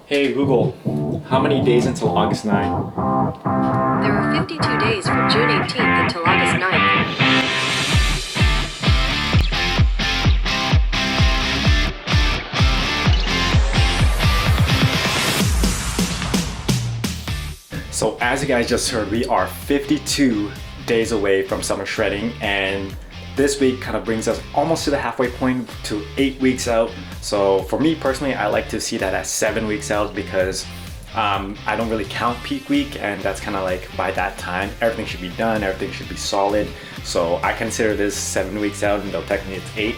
Hey Google, how many days until August 9? There are 52 days from June 18th until August 9th. So as you guys just heard, we are 52 days away from summer shredding, and this week kind of brings us almost to the halfway point to 8 weeks out. So for me personally, I like to see that as 7 weeks out because I don't really count peak week, and that's kind of like by that time, everything should be done, everything should be solid. So I consider this 7 weeks out, and though technically it's 8.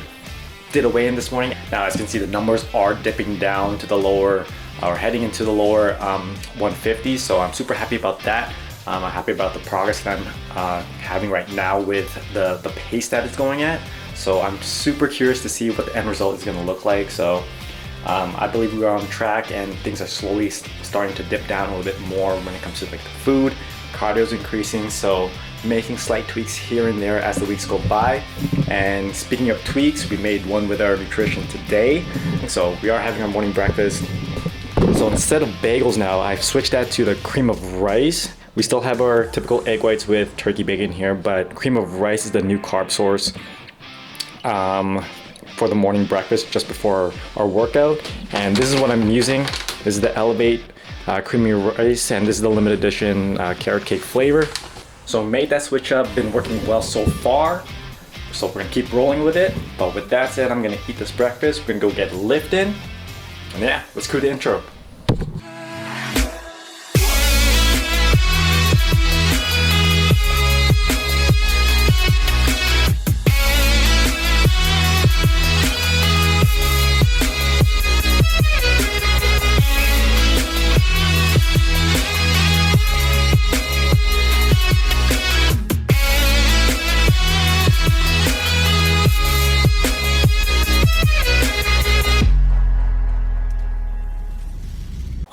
Did a weigh-in this morning. Now as you can see, the numbers are dipping down to the lower, or heading into the lower 150. So I'm super happy about that. I'm happy about the progress that I'm having right now with the pace that it's going at. So I'm super curious to see what the end result is going to look like. So I believe we are on track, and things are slowly starting to dip down a little bit more when it comes to like the food. Cardio is increasing, so making slight tweaks here and there as the weeks go by. And speaking of tweaks, we made one with our nutrition today. So we are having our morning breakfast. So instead of bagels now, I've switched that to the cream of rice. We still have our typical egg whites with turkey bacon here, but cream of rice is the new carb source for the morning breakfast just before our workout. And this is what I'm using. This is the Elevate creamy rice, and this is the limited edition carrot cake flavor. So made that switch up, been working well so far. So we're gonna keep rolling with it. But with that said, I'm gonna eat this breakfast. We're gonna go get lifting. And yeah, let's cue the intro.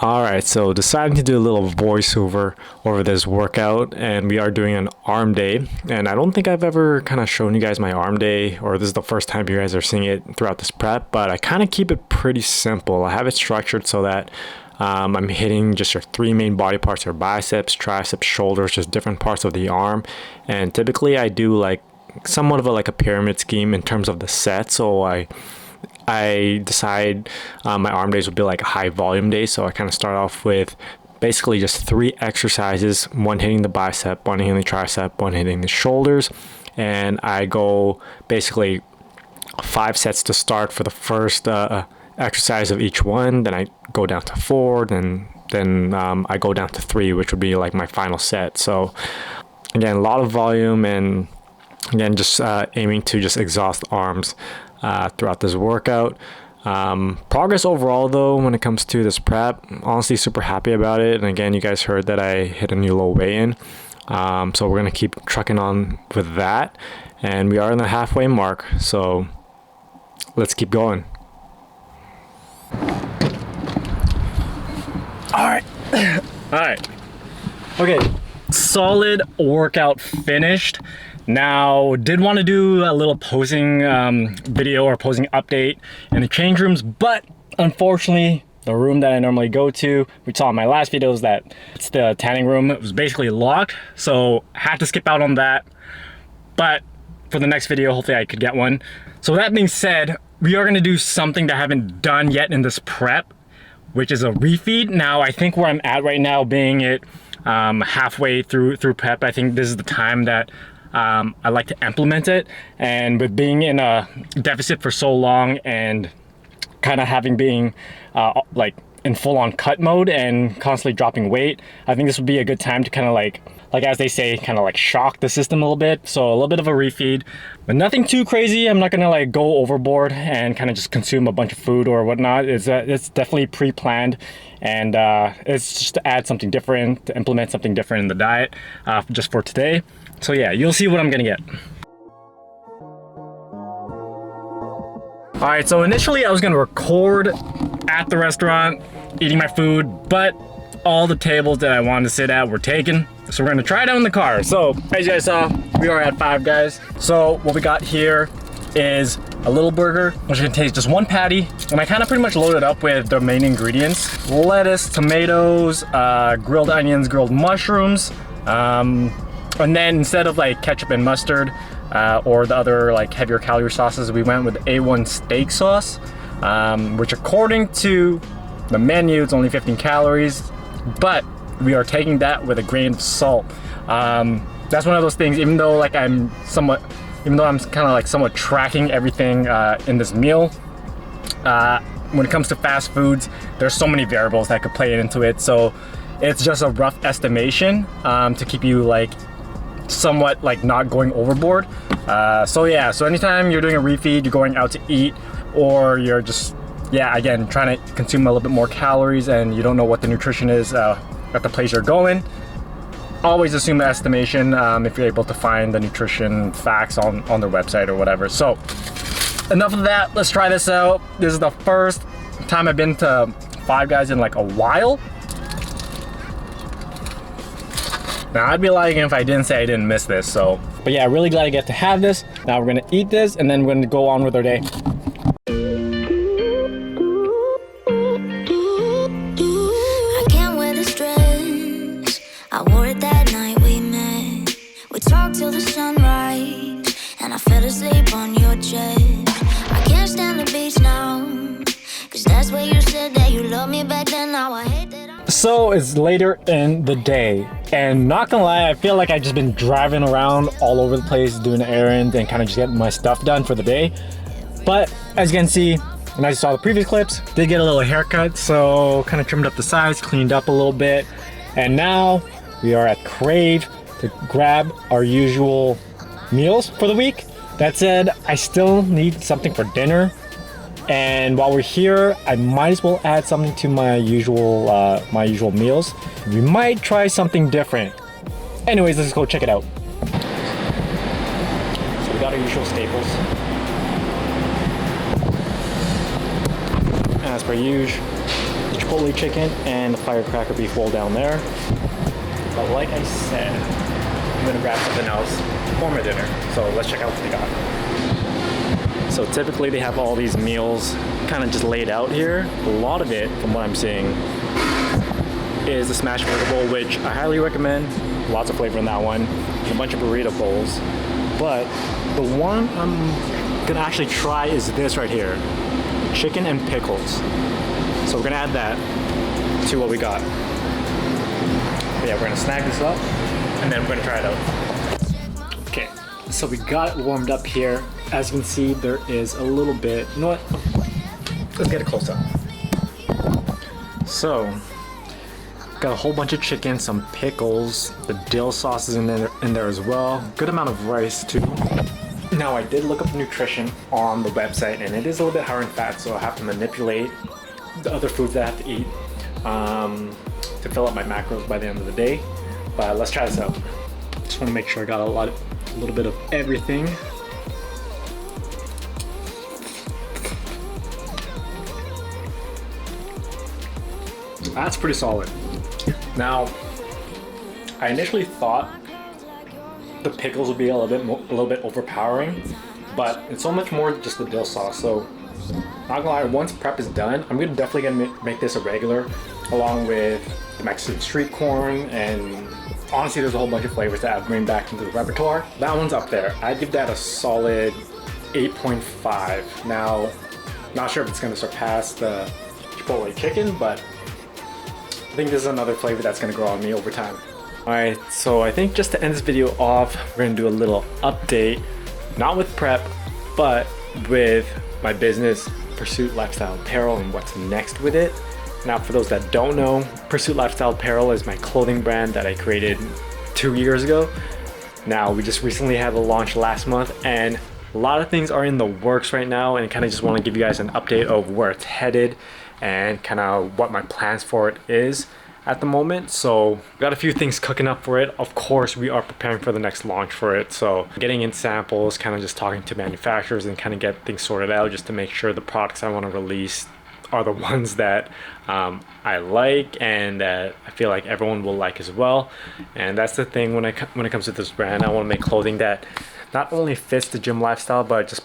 Alright, so deciding to do a little voiceover over this workout, and we are doing an arm day. And I don't think I've ever kind of shown you guys my arm day, or this is the first time you guys are seeing it throughout this prep, but I kind of keep it pretty simple. I have it structured so that I'm hitting just your three main body parts, your biceps, triceps, shoulders, just different parts of the arm. And typically I do like somewhat of a pyramid scheme in terms of the set. So I decide my arm days would be like a high volume day. So I kind of start off with basically just 3 exercises, one hitting the bicep, one hitting the tricep, one hitting the shoulders. And I go basically 5 sets to start for the first exercise of each one. Then I go down to 4, then I go down to 3, which would be like my final set. So again, a lot of volume, and again, just aiming to just exhaust arms throughout this workout. Progress overall though, when it comes to this prep, honestly super happy about it. And again, you guys heard that I hit a new low weigh-in. So we're gonna keep trucking on with that, and we are in the halfway mark, so let's keep going. All right. Okay, solid workout finished. Now, did want to do a little posing video or posing update in the change rooms, but unfortunately, the room that I normally go to, we saw in my last videos that it's the tanning room. It was basically locked, so had to skip out on that. But for the next video, hopefully I could get one. So that being said, we are going to do something that I haven't done yet in this prep, which is a refeed. Now, I think where I'm at right now, being it halfway through prep, I think this is the time that I like to implement it. And with being in a deficit for so long and kind of being like in full-on cut mode and constantly dropping weight, I think this would be a good time to kind of like as they say, kind of like shock the system a little bit. So a little bit of a refeed, but nothing too crazy. I'm not gonna like go overboard and kind of just consume a bunch of food or whatnot. It's definitely pre-planned, and it's just to add something different, to implement something different in the diet just for today. So yeah, you'll see what I'm gonna get. All right, so initially I was gonna record at the restaurant, eating my food, but all the tables that I wanted to sit at were taken. So we're gonna try it out in the car. So as you guys saw, we are at Five Guys. So what we got here is a little burger, which can taste just one patty. And I kind of pretty much loaded up with the main ingredients: lettuce, tomatoes, grilled onions, grilled mushrooms. And then instead of like ketchup and mustard or the other like heavier calorie sauces, we went with A1 steak sauce, which according to the menu, it's only 15 calories, but we are taking that with a grain of salt. That's one of those things, even though I'm kind of like somewhat tracking everything in this meal, when it comes to fast foods, there's so many variables that could play into it. So it's just a rough estimation to keep you like somewhat like not going overboard. So yeah, so anytime you're doing a refeed, you're going out to eat, or you're just, yeah, again, trying to consume a little bit more calories and you don't know what the nutrition is at the place you're going, always assume the estimation if you're able to find the nutrition facts on their website or whatever. So enough of that, let's try this out. This is the first time I've been to Five Guys in like a while. Now I'd be lying if I didn't say I didn't miss this, so. But yeah, really glad I get to have this. Now we're gonna eat this and then we're gonna go on with our day. I can't wear this dress. I wore it that night we met. We talked till the sunrise, and I fell asleep on your jet. I can't stand the beach now, 'cause that's where you said that you loved me back then. Now I hate that. So it's later in the day, and not gonna lie, I feel like I've just been driving around all over the place doing errands and kind of just getting my stuff done for the day. But as you can see, and as you saw the previous clips, did get a little haircut, so kind of trimmed up the sides, cleaned up a little bit, and now we are at Crave to grab our usual meals for the week. That said, I still need something for dinner. And while we're here, I might as well add something to my usual meals. We might try something different. Anyways, let's go check it out. So we got our usual staples. As per usual, the Chipotle chicken and the firecracker beef roll down there. But like I said, I'm gonna grab something else for my dinner. So let's check out what they got. So typically they have all these meals kind of just laid out here. A lot of it, from what I'm seeing, is the smash burger bowl, which I highly recommend. Lots of flavor in that one. And a bunch of burrito bowls. But the one I'm gonna actually try is this right here. Chicken and pickles. So we're gonna add that to what we got. But yeah, we're gonna snag this up and then we're gonna try it out. Okay, so we got it warmed up here. As you can see, there is a little bit, you know what? Let's get a close up. So, got a whole bunch of chicken, some pickles, the dill sauce is in there as well. Good amount of rice too. Now I did look up nutrition on the website and it is a little bit higher in fat, so I have to manipulate the other foods that I have to eat to fill up my macros by the end of the day. But let's try this out. Just want to make sure I got a little bit of everything. That's pretty solid. Now, I initially thought the pickles would be a little bit overpowering, but it's so much more just the dill sauce. So, not gonna lie, once prep is done, I'm definitely gonna make this a regular, along with the Mexican street corn, and honestly, there's a whole bunch of flavors that I've bring back into the repertoire. That one's up there. I'd give that a solid 8.5. Now, not sure if it's gonna surpass the Chipotle chicken, but I think this is another flavor that's gonna grow on me over time. Alright, so I think just to end this video off, we're gonna do a little update, not with prep, but with my business, Pursuit Lifestyle Apparel, and what's next with it. Now, for those that don't know, Pursuit Lifestyle Apparel is my clothing brand that I created 2 years ago. Now, we just recently had a launch last month, and a lot of things are in the works right now, and kind of just want to give you guys an update of where it's headed and kind of what my plans for it is at the moment. So got a few things cooking up for it. Of course, we are preparing for the next launch for it, so getting in samples, kind of just talking to manufacturers and kind of get things sorted out just to make sure the products I want to release are the ones that I like and that I feel like everyone will like as well. And that's the thing when it comes to this brand. I want to make clothing that not only fits the gym lifestyle, but just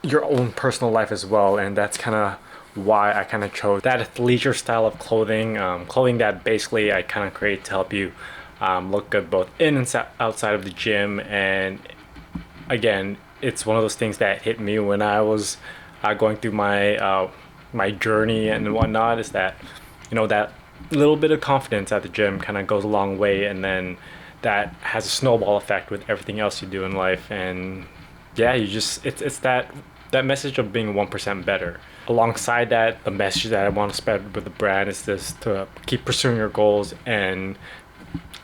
your own personal life as well, and that's kind of why I kind of chose that leisure style of clothing, clothing that basically I kind of create to help you look good both in and outside of the gym. And again, it's one of those things that hit me when I was going through my journey and whatnot, is that, you know, that little bit of confidence at the gym kind of goes a long way, and then that has a snowball effect with everything else you do in life. And yeah, you just, it's that message of being 1% better. Alongside that, the message that I want to spread with the brand is this: to keep pursuing your goals and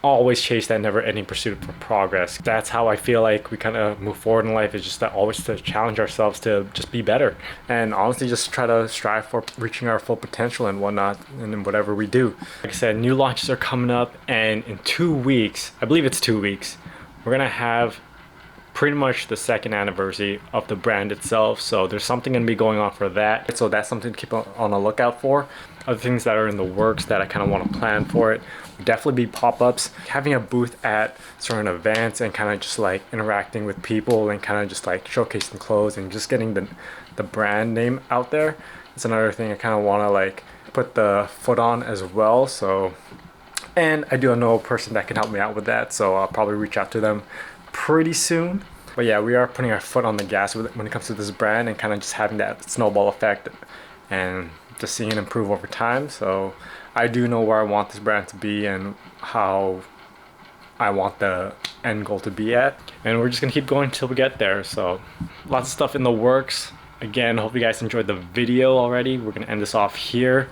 always chase that never-ending pursuit for progress. That's how I feel like we kind of move forward in life, is just that always to challenge ourselves to just be better, and honestly just try to strive for reaching our full potential and whatnot in whatever we do. Like I said, new launches are coming up, and in 2 weeks, I believe it's 2 weeks, we're gonna have pretty much the second anniversary of the brand itself. So there's something gonna be going on for that. So that's something to keep on the lookout for. Other things that are in the works that I kind of want to plan for it would definitely be pop-ups, having a booth at certain events and kind of just like interacting with people and kind of just like showcasing clothes and just getting the brand name out there. It's another thing I kind of want to like put the foot on as well. So, and I do know a person that can help me out with that, so I'll probably reach out to them pretty soon. But yeah, we are putting our foot on the gas when it comes to this brand and kind of just having that snowball effect and just seeing it improve over time. So I do know where I want this brand to be and how I want the end goal to be at, and we're just gonna keep going until we get there. So lots of stuff in the works. Again, hope you guys enjoyed the video already. We're gonna end this off here.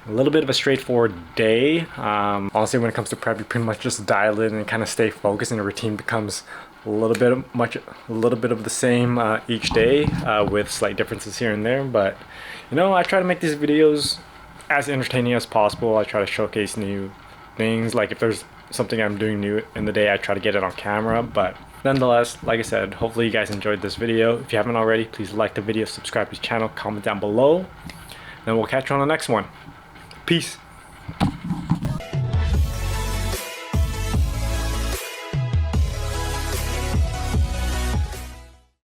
A little bit of a straightforward day. Honestly, when it comes to prep, you pretty much just dial in and kind of stay focused, and the routine becomes a little bit of the same each day, with slight differences here and there. But you know, I try to make these videos as entertaining as possible. I try to showcase new things. Like if there's something I'm doing new in the day, I try to get it on camera. But nonetheless, like I said, hopefully you guys enjoyed this video. If you haven't already, please like the video, subscribe to the channel, comment down below, and we'll catch you on the next one. Peace.